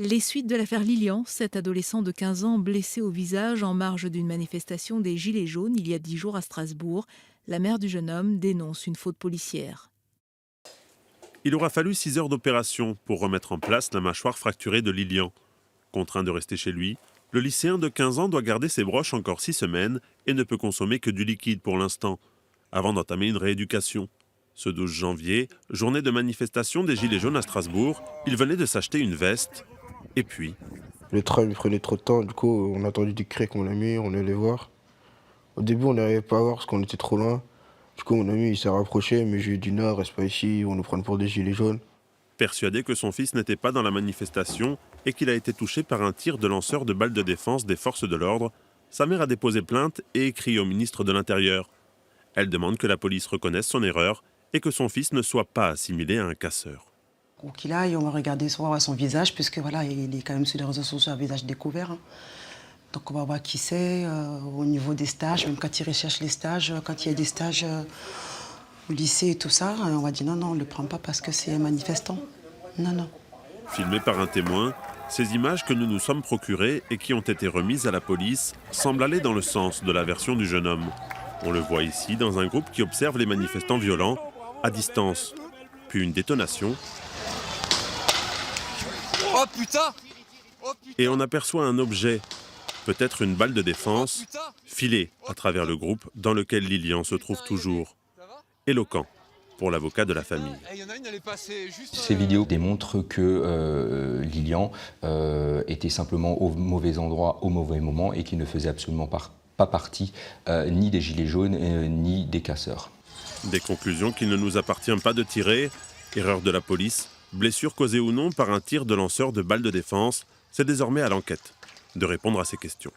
Les suites de l'affaire Lilian, cet adolescent de 15 ans blessé au visage en marge d'une manifestation des Gilets jaunes il y a 10 jours à Strasbourg. La mère du jeune homme dénonce une faute policière. Il aura fallu 6 heures d'opération pour remettre en place la mâchoire fracturée de Lilian. Contraint de rester chez lui, le lycéen de 15 ans doit garder ses broches encore 6 semaines et ne peut consommer que du liquide pour l'instant, avant d'entamer une rééducation. Ce 12 janvier, journée de manifestation des Gilets jaunes à Strasbourg, il venait de s'acheter une veste. Et puis, Le train lui prenait trop de temps, du coup on a attendu du cré qu'on l'a mis, on allait voir. Au début on n'arrivait pas à voir parce qu'on était trop loin. Du coup mon ami il s'est rapproché, mais j'ai dit non, reste pas ici, on nous prend pour des gilets jaunes. persuadé que son fils n'était pas dans la manifestation et qu'il a été touché par un tir de lanceur de balles de défense des forces de l'ordre, sa mère a déposé plainte et écrit au ministre de l'Intérieur. Elle demande que la police reconnaisse son erreur et que son fils ne soit pas assimilé à un casseur. Ou qu'il aille, on va regarder son visage, puisque voilà, il est quand même sur les réseaux sociaux à visage découvert. Donc on va voir qui c'est, au niveau des stages, même quand il recherche les stages, quand il y a des stages au lycée et tout ça, on va dire non, on ne le prend pas parce que c'est un manifestant. Non, non. Filmé par un témoin, ces images que nous nous sommes procurées et qui ont été remises à la police semblent aller dans le sens de la version du jeune homme. On le voit ici dans un groupe qui observe les manifestants violents à distance. Puis une détonation. Oh putain! Et on aperçoit un objet, peut-être une balle de défense, filée à travers le groupe dans lequel Lilian se trouve toujours. Éloquent pour l'avocat de la famille. Ces vidéos démontrent que Lilian était simplement au mauvais endroit, au mauvais moment et qu'il ne faisait absolument pas partie ni des Gilets jaunes ni des casseurs. Des conclusions qu'il ne nous appartient pas de tirer. Erreur de la police, blessure causée ou non par un tir de lanceur de balles de défense, c'est désormais à l'enquête de répondre à ces questions.